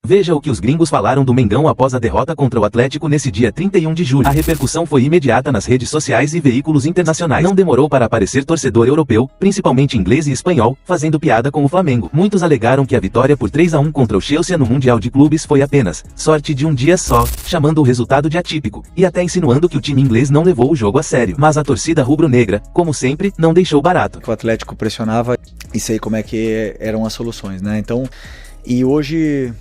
Veja o que os gringos falaram do Mengão após a derrota contra o Atlético nesse dia 31 de julho. A repercussão foi imediata nas redes sociais e veículos internacionais. Não demorou para aparecer torcedor europeu, principalmente inglês e espanhol, fazendo piada com o Flamengo. Muitos alegaram que a vitória por 3-1 contra o Chelsea no Mundial de Clubes foi apenas sorte de um dia só, chamando o resultado de atípico, e até insinuando que o time inglês não levou o jogo a sério. Mas a torcida rubro-negra, como sempre, não deixou barato. O Atlético pressionava e sei como é que eram as soluções, né? Então, e hoje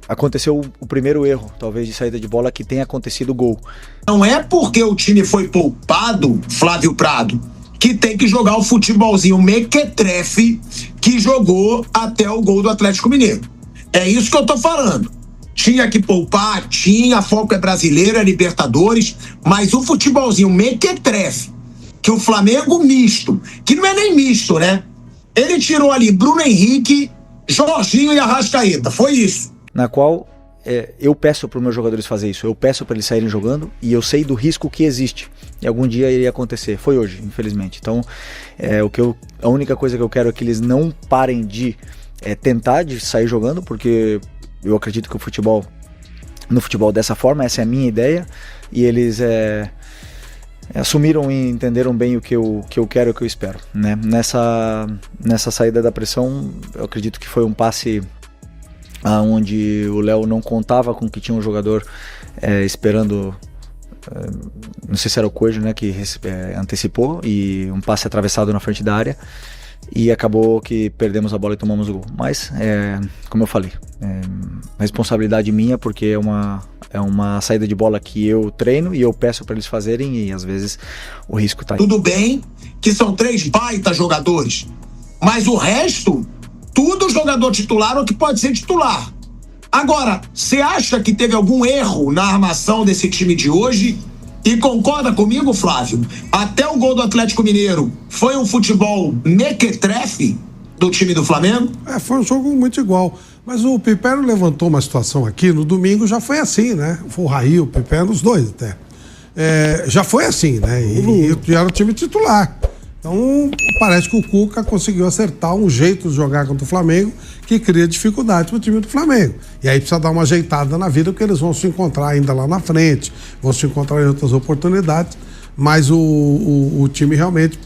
aconteceu o primeiro erro, talvez, de saída de bola, que tenha acontecido o gol. Não é porque o time foi poupado, Flávio Prado, que tem que jogar o futebolzinho mequetrefe que jogou até o gol do Atlético Mineiro. É isso que eu tô falando. Tinha que poupar, tinha, a foco é brasileira, é Libertadores, mas o futebolzinho mequetrefe, que o Flamengo misto, que não é nem misto, né? Ele tirou ali Bruno Henrique, Jorginho e Arrascaeta, foi isso. Na qual eu peço para os meus jogadores fazer isso, eu peço para eles saírem jogando e eu sei do risco que existe. E algum dia iria acontecer, foi hoje, infelizmente. Então, a única coisa que eu quero é que eles não parem de tentar de sair jogando, porque eu acredito que no futebol dessa forma, essa é a minha ideia, e eles assumiram e entenderam bem o que eu quero e o que eu espero, né? Nessa saída da pressão, eu acredito que foi um passe onde o Léo não contava com que tinha um jogador esperando, não sei se era o Coelho, né, que antecipou, e um passe atravessado na frente da área, e acabou que perdemos a bola e tomamos o gol. Mas, como eu falei, responsabilidade minha, porque é uma saída de bola que eu treino e eu peço para eles fazerem, e às vezes o risco tá aí. Tudo bem que são 3 baita jogadores, mas o resto, tudo jogador titular ou que pode ser titular. Agora, você acha que teve algum erro na armação desse time de hoje? E concorda comigo, Flávio? Até o gol do Atlético Mineiro foi um futebol mequetrefe do time do Flamengo? Foi um jogo muito igual. Mas o Pipero levantou uma situação aqui, no domingo já foi assim, né? Foi o Raí, o Pipero, os dois até. Já foi assim, né? E era o time titular. Então, parece que o Cuca conseguiu acertar um jeito de jogar contra o Flamengo que cria dificuldade para o time do Flamengo. E aí precisa dar uma ajeitada na vida, porque eles vão se encontrar ainda lá na frente, vão se encontrar em outras oportunidades, mas o time realmente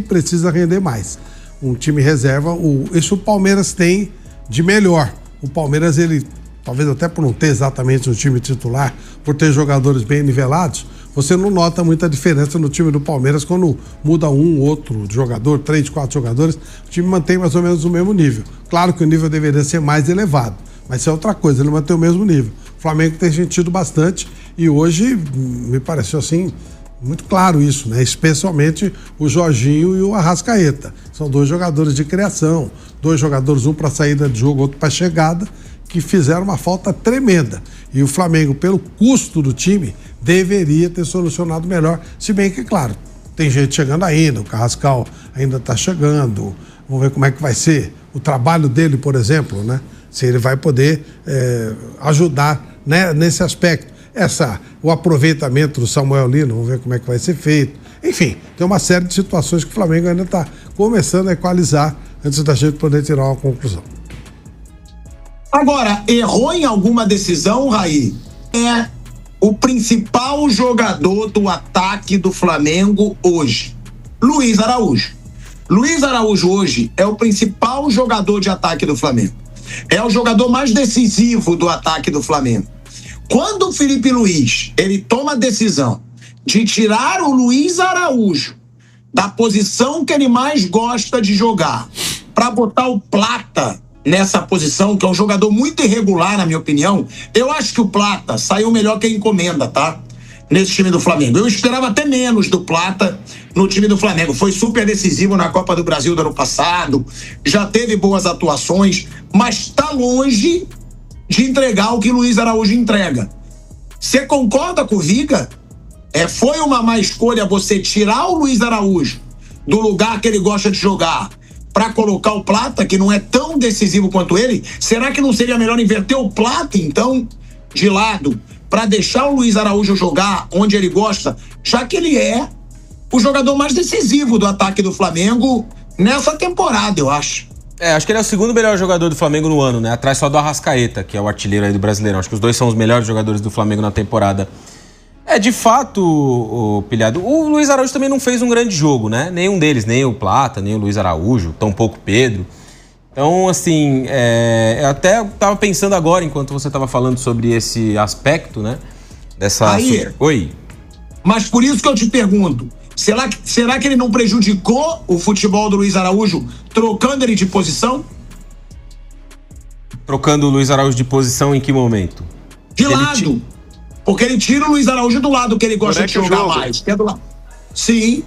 precisa render mais. Um time reserva, isso o Palmeiras tem de melhor. O Palmeiras, ele, talvez até por não ter exatamente um time titular, por ter jogadores bem nivelados, você não nota muita diferença no time do Palmeiras quando muda um, outro jogador, 3, 4 jogadores, o time mantém mais ou menos o mesmo nível. Claro que o nível deveria ser mais elevado, mas isso é outra coisa, ele mantém o mesmo nível. O Flamengo tem sentido bastante e hoje me pareceu assim, muito claro isso, né? Especialmente o Jorginho e o Arrascaeta. São 2 jogadores de criação, 2 jogadores, um para saída de jogo, outro para chegada, que fizeram uma falta tremenda. E o Flamengo, pelo custo do time, deveria ter solucionado melhor, se bem que, claro, tem gente chegando ainda, o Carrascal ainda está chegando, vamos ver como é que vai ser o trabalho dele, por exemplo, né? Se ele vai poder ajudar, né, nesse aspecto. O aproveitamento do Samuel Lino, vamos ver como é que vai ser feito. Enfim, tem uma série de situações que o Flamengo ainda está começando a equalizar antes da gente poder tirar uma conclusão. Agora, errou em alguma decisão, Raí? O principal jogador do ataque do Flamengo hoje, Luiz Araújo. Luiz Araújo hoje é o principal jogador de ataque do Flamengo. É o jogador mais decisivo do ataque do Flamengo. Quando o Felipe Luiz, ele toma a decisão de tirar o Luiz Araújo da posição que ele mais gosta de jogar, para botar o Plata nessa posição, que é um jogador muito irregular, na minha opinião, eu acho que o Plata saiu melhor que a encomenda, tá? Nesse time do Flamengo. Eu esperava até menos do Plata no time do Flamengo. Foi super decisivo na Copa do Brasil do ano passado, já teve boas atuações, mas tá longe de entregar o que Luiz Araújo entrega. Você concorda com o Viga? Foi uma má escolha você tirar o Luiz Araújo do lugar que ele gosta de jogar para colocar o Plata, que não é tão decisivo quanto ele? Será que não seria melhor inverter o Plata, então, de lado, para deixar o Luiz Araújo jogar onde ele gosta, já que ele é o jogador mais decisivo do ataque do Flamengo nessa temporada, eu acho? Acho que ele é o segundo melhor jogador do Flamengo no ano, né? Atrás só do Arrascaeta, que é o artilheiro aí do Brasileirão. Acho que os dois são os melhores jogadores do Flamengo na temporada. De fato, o Pilhado, o Luiz Araújo também não fez um grande jogo, né? Nenhum deles, nem o Plata, nem o Luiz Araújo, tampouco o Pedro. Então, assim, eu até tava pensando agora, enquanto você tava falando sobre esse aspecto, né? Aí, Oi. Mas por isso que eu te pergunto, será que ele não prejudicou o futebol do Luiz Araújo trocando ele de posição? Trocando o Luiz Araújo de posição em que momento? De lado. Porque ele tira o Luiz Araújo do lado que ele gosta de jogar mais. Que é do lado. Sim.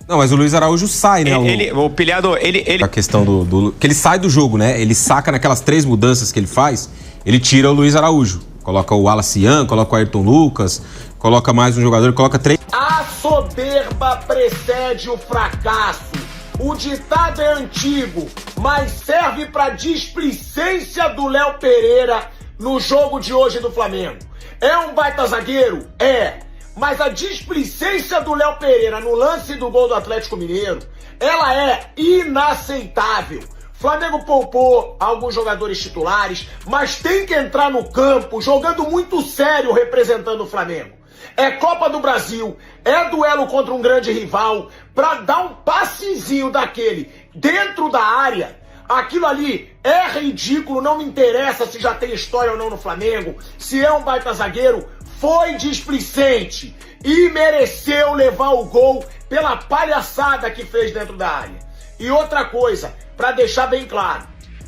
Não, mas o Luiz Araújo sai, né? O Pilhado, A questão que ele sai do jogo, né? Ele saca naquelas 3 mudanças que ele faz, ele tira o Luiz Araújo. Coloca o Wallace Ian, coloca o Ayrton Lucas, coloca mais um jogador, coloca 3... A soberba precede o fracasso. O ditado é antigo, mas serve para displicência do Léo Pereira no jogo de hoje do Flamengo. É um baita zagueiro? Mas a displicência do Léo Pereira no lance do gol do Atlético Mineiro, ela é inaceitável. Flamengo poupou alguns jogadores titulares, mas tem que entrar no campo jogando muito sério representando o Flamengo. É Copa do Brasil, é duelo contra um grande rival, para dar um passezinho daquele dentro da área. Aquilo ali é ridículo, não me interessa se já tem história ou não no Flamengo, se é um baita zagueiro, foi displicente e mereceu levar o gol pela palhaçada que fez dentro da área. E outra coisa, para deixar bem claro,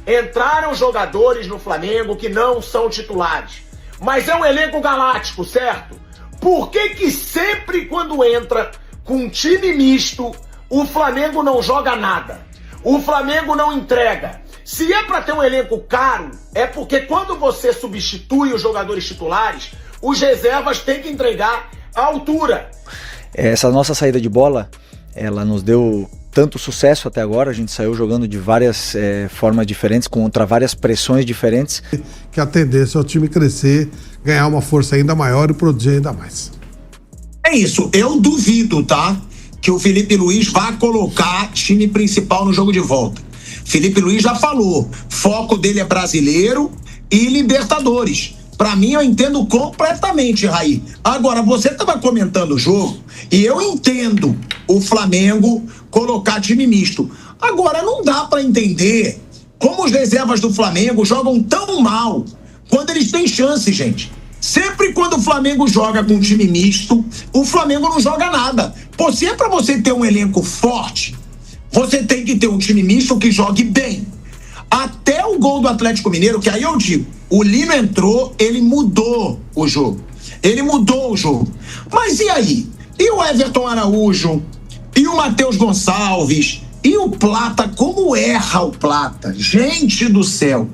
entraram jogadores no Flamengo que não são titulares, mas é um elenco galáctico, certo? Por que sempre quando entra com um time misto, o Flamengo não joga nada? O Flamengo não entrega. Se é para ter um elenco caro, é porque quando você substitui os jogadores titulares, os reservas têm que entregar a altura. Essa nossa saída de bola, ela nos deu tanto sucesso até agora. A gente saiu jogando de várias formas diferentes, contra várias pressões diferentes. Que a tendência é o time crescer, ganhar uma força ainda maior e produzir ainda mais. É isso, eu duvido, tá? Que o Felipe Luiz vá colocar time principal no jogo de volta. Felipe Luiz já falou, foco dele é brasileiro e Libertadores. Pra mim, eu entendo completamente, Raí. Agora, você estava comentando o jogo e eu entendo o Flamengo colocar time misto. Agora, não dá pra entender como os reservas do Flamengo jogam tão mal quando eles têm chance, gente. Sempre quando o Flamengo joga com um time misto, o Flamengo não joga nada. Pô, se é pra você ter um elenco forte, você tem que ter um time misto que jogue bem. Até o gol do Atlético Mineiro, que aí eu digo, o Lino entrou, ele mudou o jogo. Ele mudou o jogo. Mas e aí? E o Everton Araújo? E o Matheus Gonçalves? E o Plata? Como erra o Plata? Gente do céu!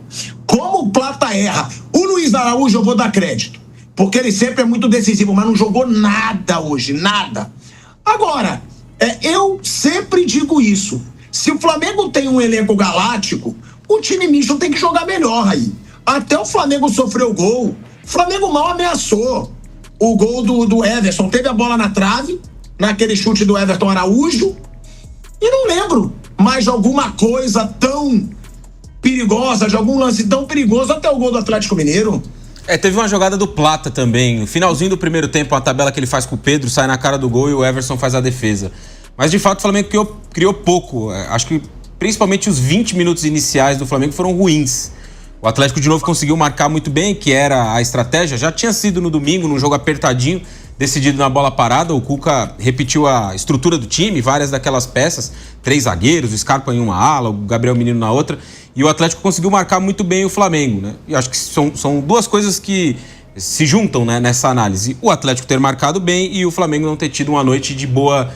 Como o Plata erra? O Luiz Araújo eu vou dar crédito, porque ele sempre é muito decisivo, mas não jogou nada hoje, nada. Agora, eu sempre digo isso. Se o Flamengo tem um elenco galáctico, o time misto tem que jogar melhor aí. Até o Flamengo sofreu gol. O Flamengo mal ameaçou. O gol do Everson teve a bola na trave, naquele chute do Everton Araújo. E não lembro mais de alguma coisa tão perigosa, de algum lance tão perigoso até o gol do Atlético Mineiro. Teve uma jogada do Plata também. No finalzinho do primeiro tempo, a tabela que ele faz com o Pedro sai na cara do gol e o Everson faz a defesa. Mas de fato o Flamengo criou pouco. Acho que principalmente os 20 minutos iniciais do Flamengo foram ruins. O Atlético de novo conseguiu marcar muito bem, que era a estratégia. Já tinha sido no domingo, num jogo apertadinho, decidido na bola parada. O Cuca repetiu a estrutura do time, várias daquelas peças, 3 zagueiros, o Scarpa em uma ala, o Gabriel Menino na outra, e o Atlético conseguiu marcar muito bem o Flamengo, né? E acho que são duas coisas que se juntam, né, nessa análise. O Atlético ter marcado bem e o Flamengo não ter tido uma noite de boa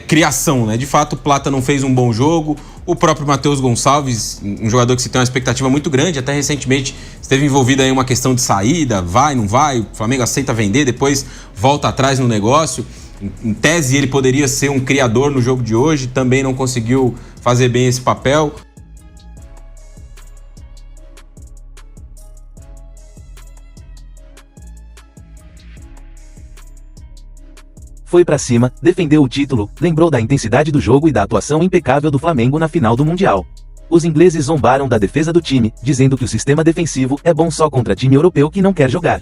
criação, né? De fato, o Plata não fez um bom jogo. O próprio Matheus Gonçalves, um jogador que se tem uma expectativa muito grande, até recentemente esteve envolvido aí em uma questão de saída, vai, não vai, o Flamengo aceita vender, depois volta atrás no negócio. Em tese, ele poderia ser um criador no jogo de hoje, também não conseguiu fazer bem esse papel. Foi pra cima, defendeu o título, lembrou da intensidade do jogo e da atuação impecável do Flamengo na final do Mundial. Os ingleses zombaram da defesa do time, dizendo que o sistema defensivo é bom só contra time europeu que não quer jogar.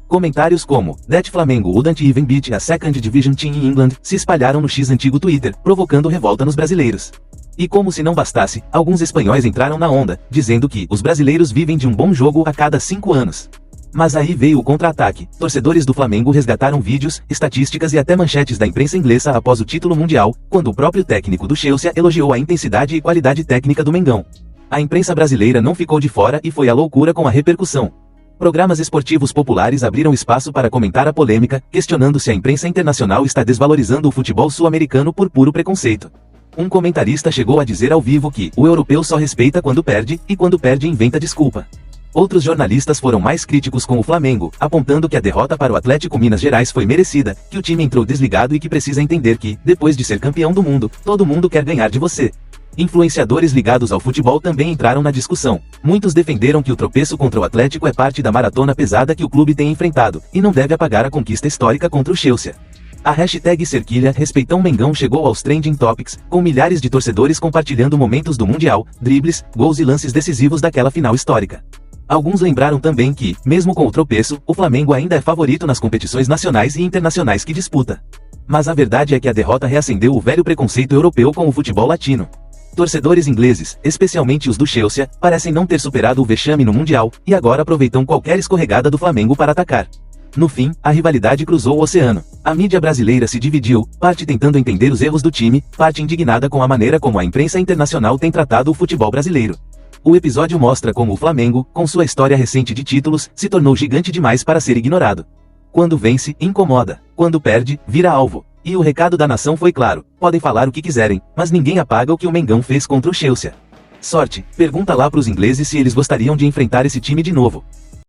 Comentários como "That Flamengo wouldn't even beat a second division team in England" se espalharam no X antigo Twitter, provocando revolta nos brasileiros. E como se não bastasse, alguns espanhóis entraram na onda, dizendo que os brasileiros vivem de um bom jogo a cada 5 anos. Mas aí veio o contra-ataque. Torcedores do Flamengo resgataram vídeos, estatísticas e até manchetes da imprensa inglesa após o título mundial, quando o próprio técnico do Chelsea elogiou a intensidade e qualidade técnica do Mengão. A imprensa brasileira não ficou de fora e foi à loucura com a repercussão. Programas esportivos populares abriram espaço para comentar a polêmica, questionando se a imprensa internacional está desvalorizando o futebol sul-americano por puro preconceito. Um comentarista chegou a dizer ao vivo que o europeu só respeita quando perde, e quando perde inventa desculpa. Outros jornalistas foram mais críticos com o Flamengo, apontando que a derrota para o Atlético Minas Gerais foi merecida, que o time entrou desligado e que precisa entender que, depois de ser campeão do mundo, todo mundo quer ganhar de você. Influenciadores ligados ao futebol também entraram na discussão. Muitos defenderam que o tropeço contra o Atlético é parte da maratona pesada que o clube tem enfrentado, e não deve apagar a conquista histórica contra o Chelsea. A hashtag Cerquilha Respeitão Mengão chegou aos trending topics, com milhares de torcedores compartilhando momentos do Mundial, dribles, gols e lances decisivos daquela final histórica. Alguns lembraram também que, mesmo com o tropeço, o Flamengo ainda é favorito nas competições nacionais e internacionais que disputa. Mas a verdade é que a derrota reacendeu o velho preconceito europeu com o futebol latino. Torcedores ingleses, especialmente os do Chelsea, parecem não ter superado o vexame no Mundial, e agora aproveitam qualquer escorregada do Flamengo para atacar. No fim, a rivalidade cruzou o oceano. A mídia brasileira se dividiu, parte tentando entender os erros do time, parte indignada com a maneira como a imprensa internacional tem tratado o futebol brasileiro. O episódio mostra como o Flamengo, com sua história recente de títulos, se tornou gigante demais para ser ignorado. Quando vence, incomoda. Quando perde, vira alvo. E o recado da nação foi claro: podem falar o que quiserem, mas ninguém apaga o que o Mengão fez contra o Chelsea. Sorte, pergunta lá pros ingleses se eles gostariam de enfrentar esse time de novo.